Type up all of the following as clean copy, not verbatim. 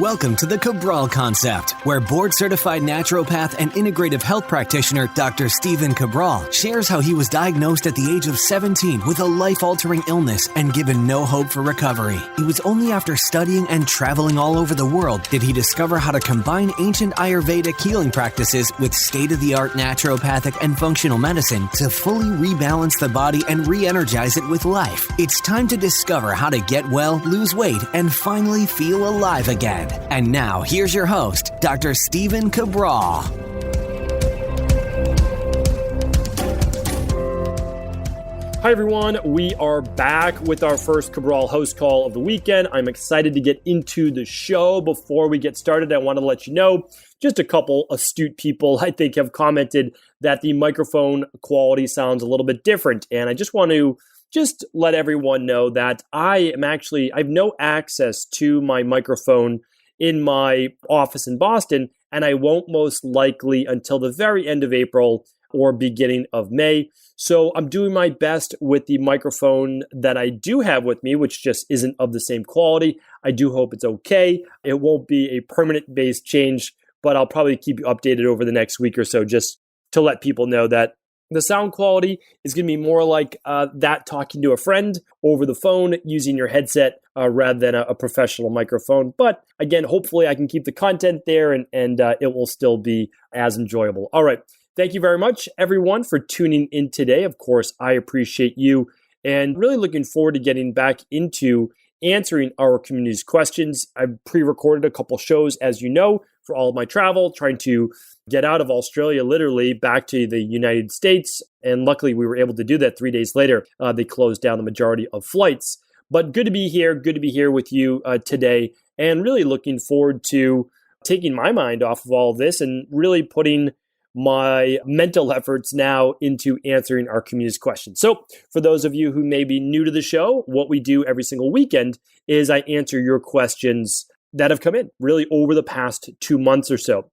Welcome to the Cabral Concept, where board-certified naturopath and integrative health practitioner Dr. Cabral shares how he was diagnosed at the age of 17 with a life-altering illness and given no hope for recovery. It was only after studying and traveling all over the world did he discover how to combine ancient Ayurvedic healing practices with state-of-the-art naturopathic and functional medicine to fully rebalance the body and re-energize it with life. It's time to discover how to get well, lose weight, and finally feel alive again. And now, here's your host, Dr. Cabral. Hi, everyone. We are back with our first Cabral HouseCall of the weekend. I'm excited to get into the show. Before we get started, I want to let you know, just a couple astute people, I think, have commented that the microphone quality sounds a little bit different. And I just want to let everyone know that I have no access to my microphone in my office in Boston, and I won't most likely until the very end of April or beginning of May. So I'm doing my best with the microphone that I do have with me, which just isn't of the same quality. I do hope it's okay. It won't be a permanent based change, but I'll probably keep you updated over the next week or so just to let people know that the sound quality is going to be more like that talking to a friend over the phone using your headset rather than a professional microphone. But again, hopefully I can keep the content there and it will still be as enjoyable. All right. Thank you very much, everyone, for tuning in today. Of course, I appreciate you and really looking forward to getting back into answering our community's questions. I've pre-recorded a couple shows, as you know, for all of my travel, trying to get out of Australia, literally back to the United States. And luckily, we were able to do that 3 days later. They closed down the majority of flights. But good to be here. Good to be here with you today. And really looking forward to taking my mind off of all of this and really putting my mental efforts now into answering our community's questions. So for those of you who may be new to the show, what we do every single weekend is I answer your questions that have come in really over the past 2 months or so.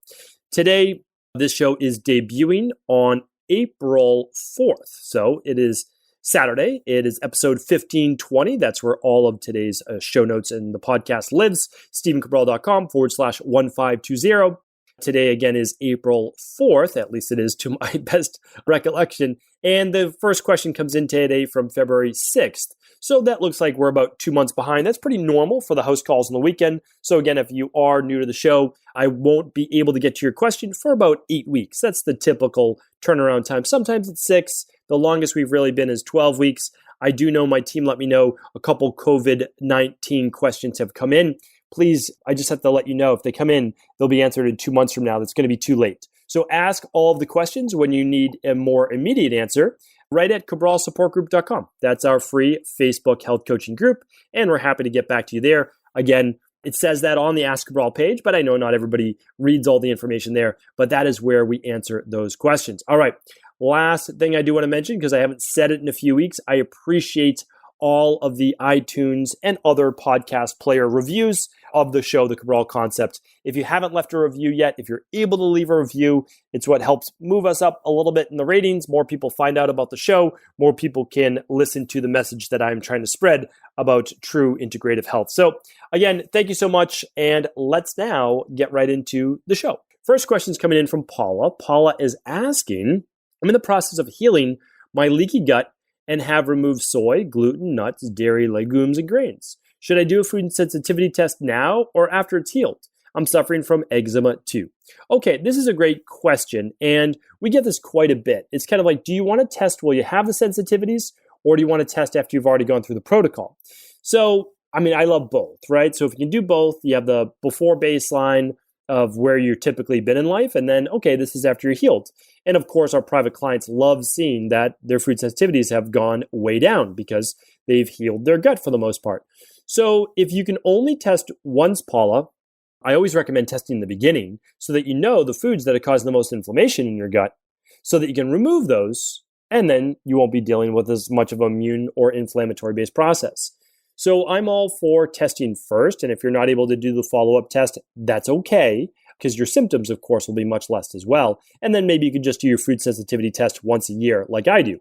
Today, this show is debuting on April 4th. So it is Saturday. It is episode 1520. That's where all of today's show notes and the podcast lives. StephenCabral.com/1520. Today, again, is April 4th, at least it is to my best recollection. And the first question comes in today from February 6th. So that looks like we're about 2 months behind. That's pretty normal for the house calls on the weekend. So again, if you are new to the show, I won't be able to get to your question for about 8 weeks. That's the typical turnaround time. Sometimes it's 6. The longest we've really been is 12 weeks. I do know my team let me know a couple COVID-19 questions have come in. Please, I just have to let you know if they come in, they'll be answered in 2 months from now. That's going to be too late. So ask all of the questions when you need a more immediate answer right at cabralsupportgroup.com. That's our free Facebook health coaching group, and we're happy to get back to you there. Again, it says that on the Ask Cabral page, but I know not everybody reads all the information there, but that is where we answer those questions. All right, last thing I do want to mention, because I haven't said it in a few weeks, I appreciate all of the iTunes and other podcast player reviews of the show, The Cabral Concept. If you haven't left a review yet, if you're able to leave a review, it's what helps move us up a little bit in the ratings. More people find out about the show. More people can listen to the message that I'm trying to spread about true integrative health. So again, thank you so much. And let's now get right into the show. First question is coming in from Paula. Paula is asking, I'm in the process of healing my leaky gut and have removed soy, gluten, nuts, dairy, legumes, and grains. Should I do a food sensitivity test now or after it's healed? I'm suffering from eczema too. Okay, this is a great question, and we get this quite a bit. It's kind of like, do you want to test while you have the sensitivities, or do you want to test after you've already gone through the protocol? So, I love both, right? So if you can do both, you have the before baseline of where you've typically been in life, and then, okay, this is after you're healed. And of course, our private clients love seeing that their food sensitivities have gone way down because they've healed their gut for the most part. So if you can only test once, Paula, I always recommend testing in the beginning so that you know the foods that are causing the most inflammation in your gut so that you can remove those, and then you won't be dealing with as much of an immune or inflammatory-based process. So I'm all for testing first, and if you're not able to do the follow-up test, that's okay, because your symptoms, of course, will be much less as well. And then maybe you could just do your food sensitivity test once a year like I do.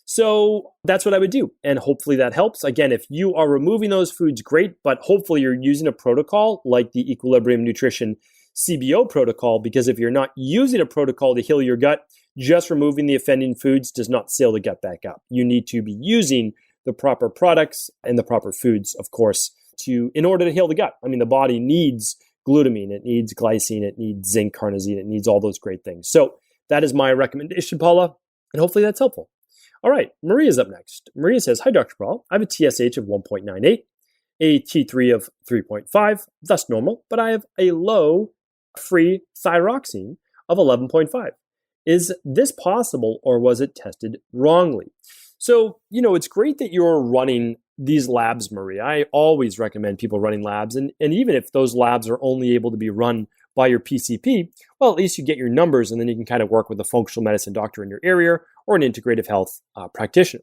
So that's what I would do. And hopefully that helps. Again, if you are removing those foods, great, but hopefully you're using a protocol like the Equilibrium Nutrition CBO protocol, because if you're not using a protocol to heal your gut, just removing the offending foods does not seal the gut back up. You need to be using the proper products and the proper foods, of course, in order to heal the gut. I mean, the body needs glutamine, it needs glycine, it needs zinc, carnosine, it needs all those great things. So that is my recommendation, Paula, and hopefully that's helpful. All right, Maria's up next. Maria says, "Hi, Dr. Cabral. I have a TSH of 1.98, a T3 of 3.5, thus normal, but I have a low free thyroxine of 11.5. Is this possible, or was it tested wrongly?" So, it's great that you're running these labs, Maria. I always recommend people running labs. And even if those labs are only able to be run by your PCP, well, at least you get your numbers, and then you can kind of work with a functional medicine doctor in your area or an integrative health practitioner.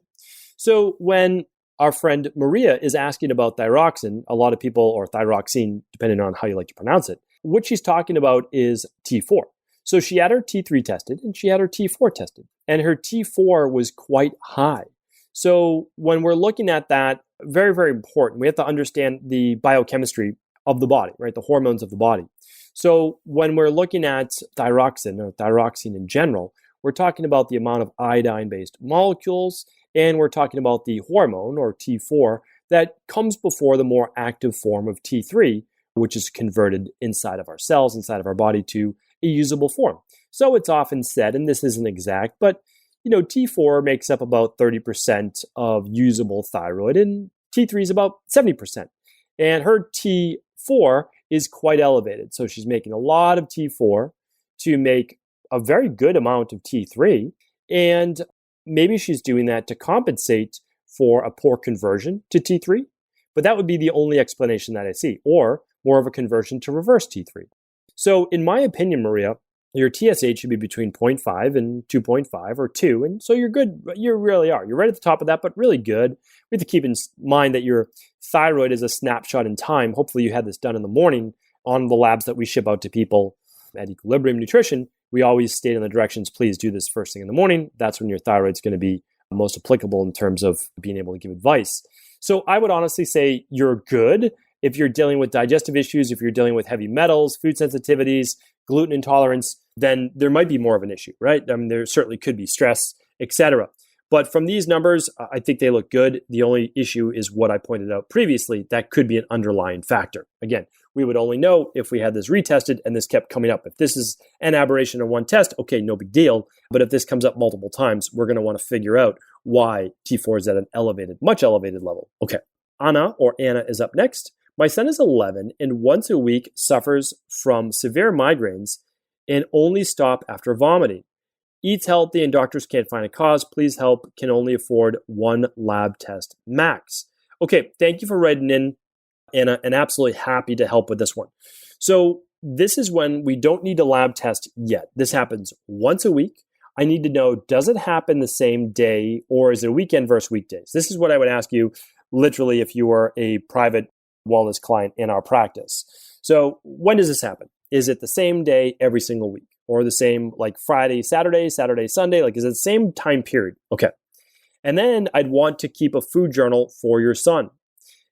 So when our friend Maria is asking about thyroxine, a lot of people, or thyroxine, depending on how you like to pronounce it, what she's talking about is T4. So she had her T3 tested and she had her T4 tested, and her T4 was quite high. So when we're looking at that, very, very important, we have to understand the biochemistry of the body, right? The hormones of the body. So when we're looking at thyroxine, or thyroxine in general, we're talking about the amount of iodine-based molecules, and we're talking about the hormone, or T4, that comes before the more active form of T3, which is converted inside of our cells, inside of our body, to a usable form. So it's often said, and this isn't exact, but T4 makes up about 30% of usable thyroid, and T3 is about 70%. And her T4 is quite elevated. So she's making a lot of T4 to make a very good amount of T3. And maybe she's doing that to compensate for a poor conversion to T3. But that would be the only explanation that I see, or more of a conversion to reverse T3. So in my opinion, Maria, your TSH should be between 0.5 and 2.5 or 2. And so you're good. You really are. You're right at the top of that, but really good. We have to keep in mind that your thyroid is a snapshot in time. Hopefully you had this done in the morning on the labs that we ship out to people at Equilibrium Nutrition. We always state in the directions, please do this first thing in the morning. That's when your thyroid's going to be most applicable in terms of being able to give advice. So I would honestly say you're good. If you're dealing with digestive issues, if you're dealing with heavy metals, food sensitivities, gluten intolerance, then there might be more of an issue, right? I mean, there certainly could be stress, etc. But from these numbers, I think they look good. The only issue is what I pointed out previously. That could be an underlying factor. Again, we would only know if we had this retested and this kept coming up. If this is an aberration in one test, okay, no big deal. But if this comes up multiple times, we're going to want to figure out why T4 is at an elevated, much elevated level. Okay, Anna is up next. My son is 11 and once a week suffers from severe migraines and only stop after vomiting. Eats healthy and doctors can't find a cause. Please help. Can only afford one lab test max. Okay, thank you for writing in, Anna, and absolutely happy to help with this one. So this is when we don't need a lab test yet. This happens once a week. I need to know, does it happen the same day or is it a weekend versus weekdays? This is what I would ask you literally if you were a private wellness client in our practice. So when does this happen? Is it the same day every single week? Or the same like Friday, Saturday, Sunday? Like, is it the same time period? Okay. And then I'd want to keep a food journal for your son.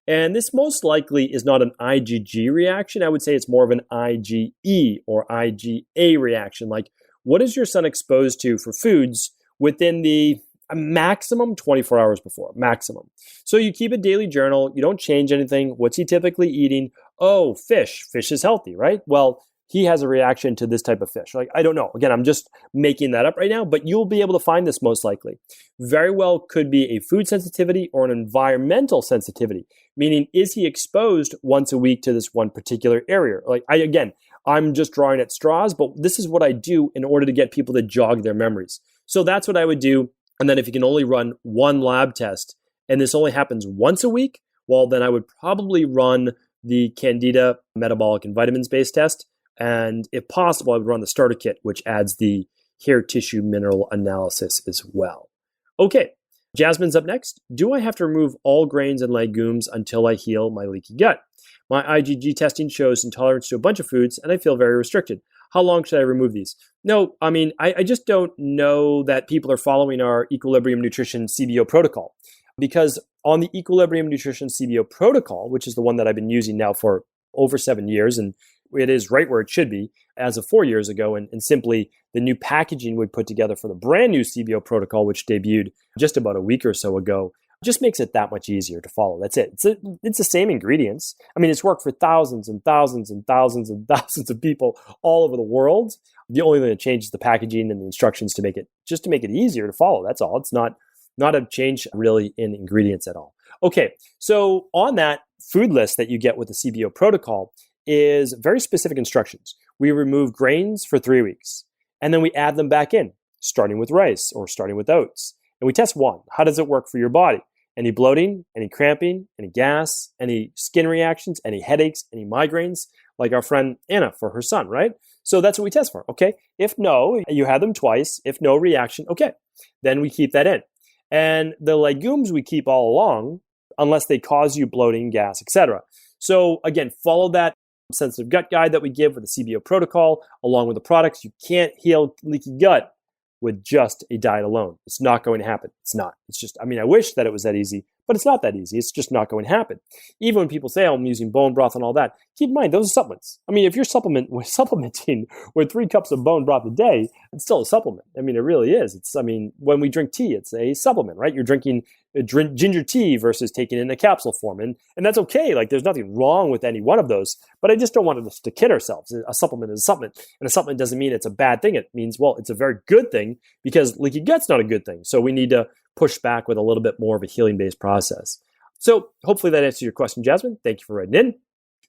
And this most likely is not an IgG reaction. I would say it's more of an IgE or IgA reaction. Like, what is your son exposed to for foods within the maximum 24 hours before, maximum. So you keep a daily journal. You don't change anything. What's he typically eating? Oh, fish. Fish is healthy, right? Well, he has a reaction to this type of fish. Like, I don't know. Again, I'm just making that up right now, but you'll be able to find this most likely. Very well could be a food sensitivity or an environmental sensitivity, meaning is he exposed once a week to this one particular area? Like, I'm just drawing at straws, but this is what I do in order to get people to jog their memories. So that's what I would do. And then if you can only run one lab test, and this only happens once a week, well, then I would probably run the Candida metabolic and vitamins-based test. And if possible, I would run the starter kit, which adds the hair tissue mineral analysis as well. Okay, Jasmine's up next. Do I have to remove all grains and legumes until I heal my leaky gut? My IgG testing shows intolerance to a bunch of foods, and I feel very restricted. how long should I remove these? No, I mean, I just don't know that people are following our Equilibrium Nutrition CBO protocol, because on the Equilibrium Nutrition CBO protocol, which is the one that I've been using now for over 7 years, and it is right where it should be as of 4 years ago, and simply the new packaging we put together for the brand new CBO protocol, which debuted just about a week or so ago, just makes it that much easier to follow. That's it. It's the same ingredients. I mean, it's worked for thousands and thousands and thousands and thousands of people all over the world. The only thing that changes the packaging and the instructions to make it easier to follow. That's all. It's not a change really in ingredients at all. Okay, so on that food list that you get with the CBO protocol is very specific instructions. We remove grains for 3 weeks, and then we add them back in, starting with rice or starting with oats. And we test one. How does it work for your body? Any bloating, any cramping, any gas, any skin reactions, any headaches, any migraines, like our friend Anna for her son, right? So that's what we test for, okay? If no, you had them twice. If no reaction, okay, then we keep that in. And the legumes we keep all along, unless they cause you bloating, gas, etc. So again, follow that sensitive gut guide that we give with the CBO protocol, along with the products. You can't heal leaky gut with just a diet alone. It's not going to happen. It's not. It's just, I mean, I wish that it was that easy, but it's not that easy. It's just not going to happen. Even when people say, oh, I'm using bone broth and all that, keep in mind, those are supplements. I mean, if you're supplementing with 3 cups of bone broth a day, it's still a supplement. I mean, it really is. When we drink tea, it's a supplement, right? You're drinking ginger tea versus taking it in a capsule form. And that's okay. Like, there's nothing wrong with any one of those, but I just don't want us to kid ourselves. A supplement is a supplement, and a supplement doesn't mean it's a bad thing. It means, well, it's a very good thing, because leaky gut's not a good thing. So we need to push back with a little bit more of a healing-based process. So hopefully that answers your question, Jasmin. Thank you for writing in.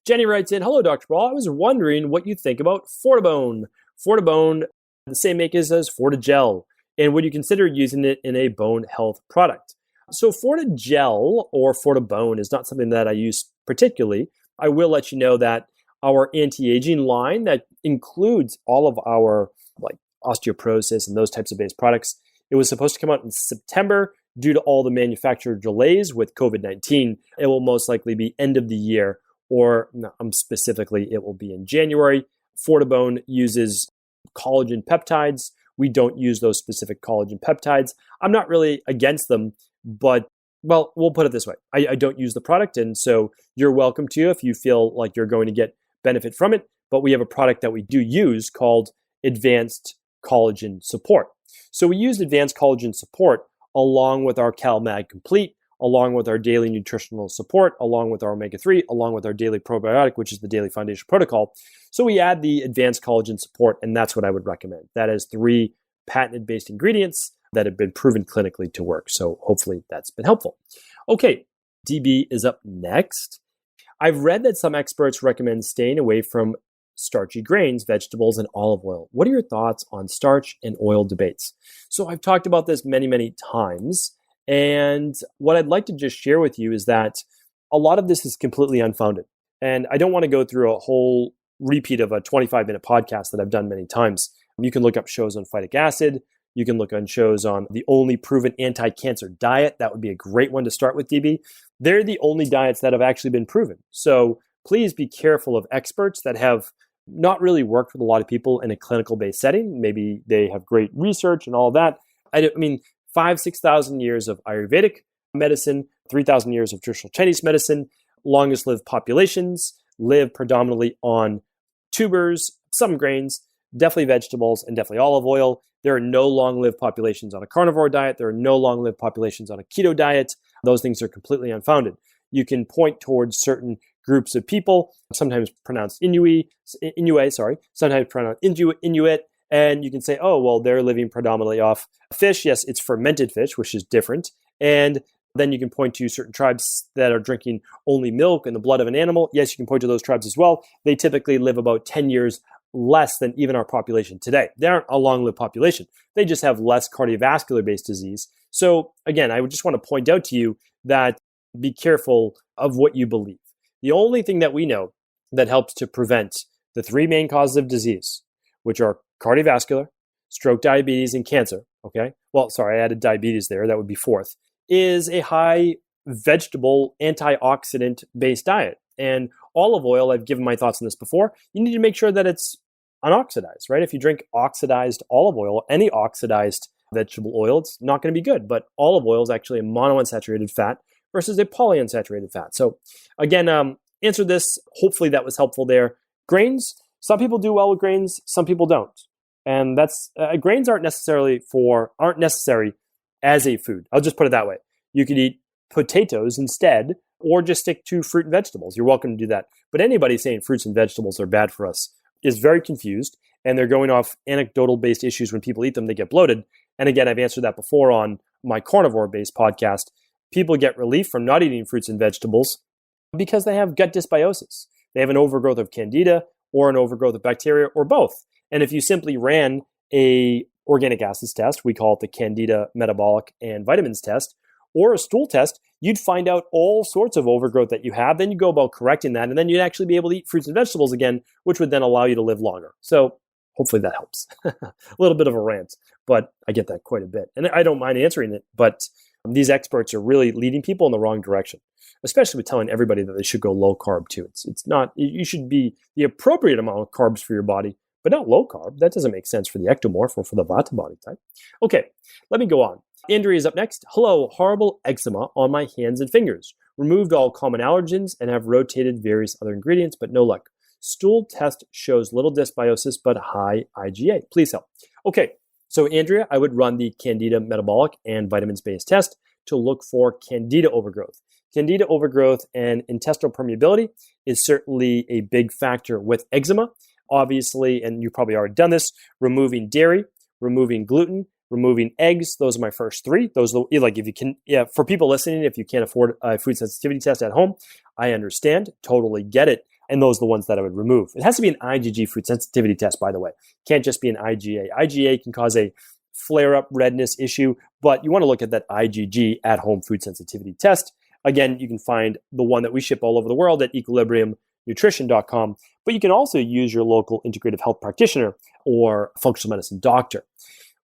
Jenny writes in, hello, Dr. Cabral. I was wondering what you think about Fortibone. Fortibone, the same makers as Fortigel, and would you consider using it in a bone health product? So Fortigel or Fortibone is not something that I use particularly. I will let you know that our anti-aging line that includes all of our like osteoporosis and those types of based products, it was supposed to come out in September. Due to all the manufacturer delays with COVID-19, it will most likely be end of the year, or specifically, it will be in January. Fortibone uses collagen peptides. We don't use those specific collagen peptides. I'm not really against them, but, well, we'll put it this way. I don't use the product, and so you're welcome to if you feel like you're going to get benefit from it. But we have a product that we do use called Advanced Collagen Support. So we use Advanced Collagen Support along with our CalMag Complete, along with our daily nutritional support, along with our omega-3, along with our daily probiotic, which is the Daily Foundation Protocol. So we add the Advanced Collagen Support, and that's what I would recommend. That is 3 patented-based ingredients that have been proven clinically to work. So hopefully that's been helpful. Okay, DB is up next. I've read that some experts recommend staying away from starchy grains, vegetables, and olive oil. What are your thoughts on starch and oil debates? So I've talked about this many, many times. And what I'd like to just share with you is that a lot of this is completely unfounded. And I don't want to go through a whole repeat of a 25-minute podcast that I've done many times. You can look up shows on phytic acid. You can look on shows on the only proven anti-cancer diet. That would be a great one to start with, DB. They're the only diets that have actually been proven. So please be careful of experts that have not really worked with a lot of people in a clinical-based setting. Maybe they have great research and all that. I mean, 5,000-6,000 years of Ayurvedic medicine, 3,000 years of traditional Chinese medicine, longest lived populations live predominantly on tubers, some grains, definitely vegetables, and definitely olive oil. There are no long-lived populations on a carnivore diet. There are no long-lived populations on a keto diet. Those things are completely unfounded. You can point towards certain groups of people, sometimes pronounced Inuit, sometimes pronounced Inuit, and you can say, oh, well, they're living predominantly off fish. Yes, it's fermented fish, which is different. And then you can point to certain tribes that are drinking only milk and the blood of an animal. Yes, you can point to those tribes as well. They typically live about 10 years less than even our population today. They aren't a long-lived population. They just have less cardiovascular-based disease. So again, I would just want to point out to you that be careful of what you believe. The only thing that we know that helps to prevent the 3 main causes of disease, which are cardiovascular, stroke, diabetes, and cancer, okay? Well, sorry, I added diabetes there. That would be 4th, is a high vegetable antioxidant-based diet. And olive oil, I've given my thoughts on this before, you need to make sure that it's unoxidized, right? If you drink oxidized olive oil, any oxidized vegetable oil, it's not going to be good. But olive oil is actually a monounsaturated fat versus a polyunsaturated fat. So again, answer this. Hopefully that was helpful there. Grains, some people do well with grains, some people don't. And that's grains aren't necessary as a food. I'll just put it that way. You could eat potatoes instead, or just stick to fruit and vegetables. You're welcome to do that. But anybody saying fruits and vegetables are bad for us is very confused, and they're going off anecdotal-based issues. When people eat them, they get bloated. And again, I've answered that before on my carnivore-based podcast. People get relief from not eating fruits and vegetables because they have gut dysbiosis. They have an overgrowth of candida or an overgrowth of bacteria or both. And if you simply ran a organic acids test, we call it the Candida metabolic and vitamins test, or a stool test, you'd find out all sorts of overgrowth that you have. Then you go about correcting that, and then you'd actually be able to eat fruits and vegetables again, which would then allow you to live longer. So hopefully that helps. A little bit of a rant, but I get that quite a bit. And I don't mind answering it, but these experts are really leading people in the wrong direction, especially with telling everybody that they should go low carb too. It's not, you should be the appropriate amount of carbs for your body, but not low carb. That doesn't make sense for the ectomorph or for the Vata body type. Okay, let me go on. Andrea is up next. Hello, horrible eczema on my hands and fingers. Removed all common allergens and have rotated various other ingredients, but no luck. Stool test shows little dysbiosis, but high IgA. Please help. Okay, so Andrea, I would run the Candida metabolic and vitamins-based test to look for Candida overgrowth. Candida overgrowth and intestinal permeability is certainly a big factor with eczema. Obviously, and you've probably already done this, removing dairy, removing gluten, removing eggs. Those are my first three. Those are like, if you can, yeah, for people listening, if you can't afford a food sensitivity test at home, I understand, totally get it. And those are the ones that I would remove. It has to be an IgG food sensitivity test, by the way. Can't just be an IgA. IgA can cause a flare-up redness issue, but you want to look at that IgG at-home food sensitivity test. Again, you can find the one that we ship all over the world at equilibriumnutrition.com, but you can also use your local integrative health practitioner or functional medicine doctor.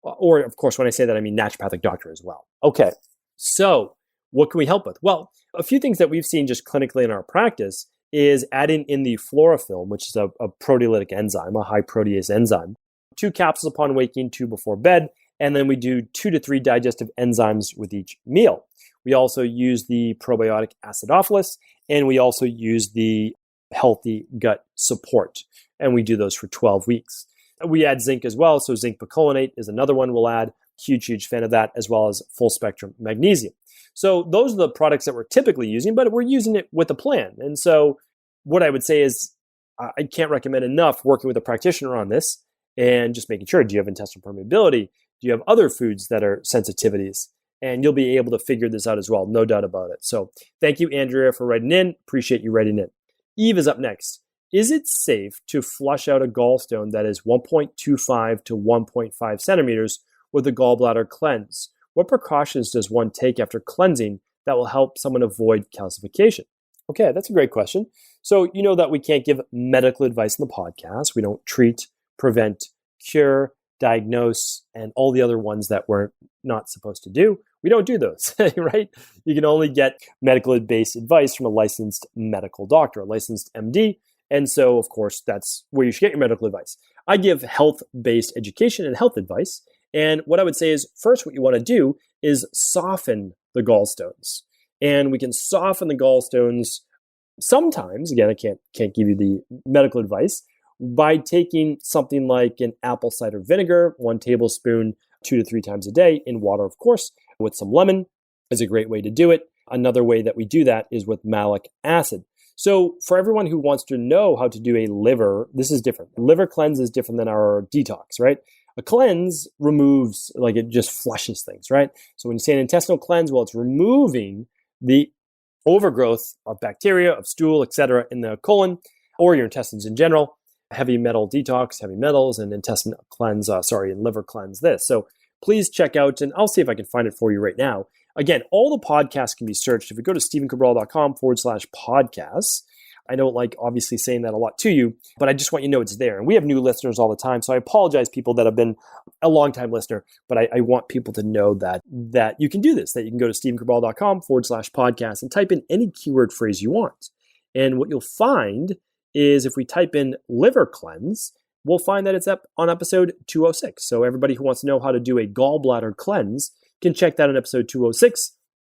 Or, of course, when I say that, I mean naturopathic doctor as well. Okay, so what can we help with? Well, a few things that we've seen just clinically in our practice is adding in the fluorofilm, which is a proteolytic enzyme, a high protease enzyme, 2 capsules upon waking, 2 before bed, and then we do 2 to 3 digestive enzymes with each meal. We also use the probiotic acidophilus, and we also use the healthy gut support, and we do those for 12 weeks. We add zinc as well, so zinc picolinate is another one we'll add. Huge fan of that, as well as full spectrum magnesium. So those are the products that we're typically using, but we're using it with a plan. And so what I would say is I can't recommend enough working with a practitioner on this and just making sure, do you have intestinal permeability? Do you have other foods that are sensitivities? And you'll be able to figure this out as well, no doubt about it. So thank you, Andrea, for writing in. Appreciate you writing in. Eve is up next. Is it safe to flush out a gallstone that is 1.25 to 1.5 centimeters with a gallbladder cleanse? What precautions does one take after cleansing that will help someone avoid calcification? Okay, that's a great question. So you know that we can't give medical advice in the podcast. We don't treat, prevent, cure, diagnose, and all the other ones that we're not supposed to do. We don't do those, right? You can only get medical-based advice from a licensed medical doctor, a licensed MD. And so, of course, that's where you should get your medical advice. I give health-based education and health advice. And what I would say is, first, what you want to do is soften the gallstones. And we can soften the gallstones sometimes, again, I can't give you the medical advice, by taking something like an apple cider vinegar, 1 tablespoon, 2 to 3 times a day in water, of course, with some lemon is a great way to do it. Another way that we do that is with malic acid. So for everyone who wants to know how to do a liver, this is different. Liver cleanse is different than our detox, right? A cleanse removes, like it just flushes things, right? So when you say an intestinal cleanse, well, it's removing the overgrowth of bacteria, of stool, etc. in the colon or your intestines in general. Heavy metal detox, heavy metals, and intestinal cleanse, and liver cleanse this. So please check out, and I'll see if I can find it for you right now. Again, all the podcasts can be searched. If you go to stephencabral.com/podcasts, I don't like obviously saying that a lot to you, but I just want you to know it's there. And we have new listeners all the time. So I apologize, people that have been a long-time listener, but I want people to know that you can do this, that you can go to stephencabral.com/podcast and type in any keyword phrase you want. And what you'll find is if we type in liver cleanse, we'll find that it's up on episode 206. So everybody who wants to know how to do a gallbladder cleanse can check that on episode 206.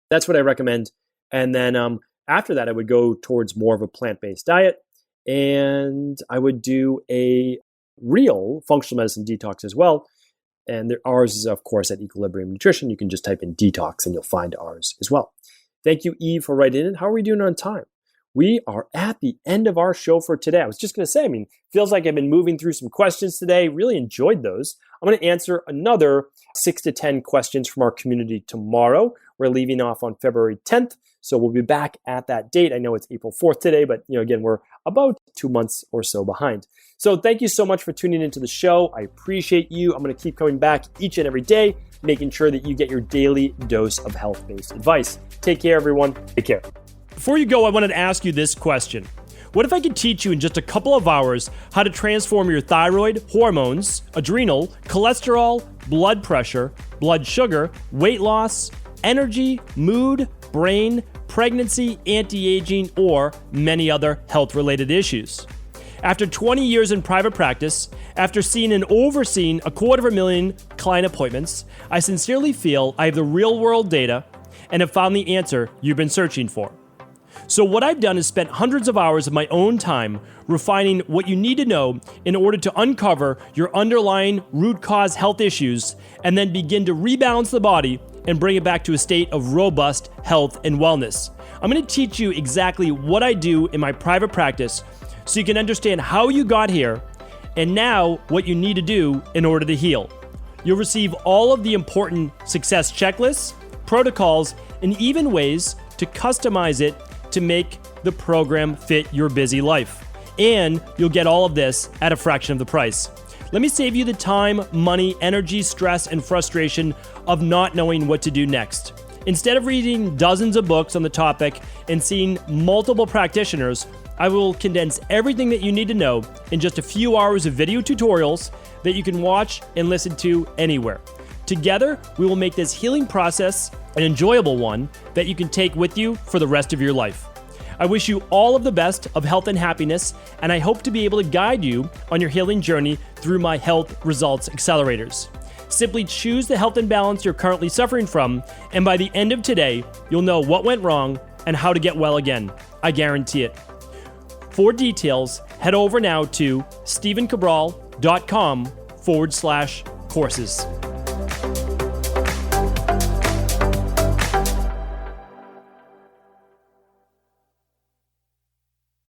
That's what I recommend. And then after that, I would go towards more of a plant-based diet, and I would do a real functional medicine detox as well. And ours is, of course, at Equilibrium Nutrition. You can just type in detox and you'll find ours as well. Thank you, Eve, for writing in. How are we doing on time? We are at the end of our show for today. I was just going to say, feels like I've been moving through some questions today. Really enjoyed those. I'm going to answer another 6 to 10 questions from our community tomorrow. We're leaving off on February 10th. So we'll be back at that date. I know it's April 4th today, but again, we're about 2 months or so behind. So thank you so much for tuning into the show. I appreciate you. I'm going to keep coming back each and every day, making sure that you get your daily dose of health-based advice. Take care, everyone. Take care. Before you go, I wanted to ask you this question. What if I could teach you in just a couple of hours how to transform your thyroid, hormones, adrenal, cholesterol, blood pressure, blood sugar, weight loss, energy, mood, brain, pregnancy, anti-aging, or many other health-related issues? After 20 years in private practice, after seeing and overseeing 250,000 client appointments, I sincerely feel I have the real-world data and have found the answer you've been searching for. So what I've done is spent hundreds of hours of my own time refining what you need to know in order to uncover your underlying root cause health issues and then begin to rebalance the body and bring it back to a state of robust health and wellness. I'm going to teach you exactly what I do in my private practice so you can understand how you got here and now what you need to do in order to heal. You'll receive all of the important success checklists, protocols, and even ways to customize it to make the program fit your busy life. And you'll get all of this at a fraction of the price. Let me save you the time, money, energy, stress, and frustration of not knowing what to do next. Instead of reading dozens of books on the topic and seeing multiple practitioners, I will condense everything that you need to know in just a few hours of video tutorials that you can watch and listen to anywhere. Together, we will make this healing process an enjoyable one that you can take with you for the rest of your life. I wish you all of the best of health and happiness, and I hope to be able to guide you on your healing journey through my Health Results Accelerators. Simply choose the health imbalance you're currently suffering from, and by the end of today, you'll know what went wrong and how to get well again. I guarantee it. For details, head over now to stevencabral.com/courses.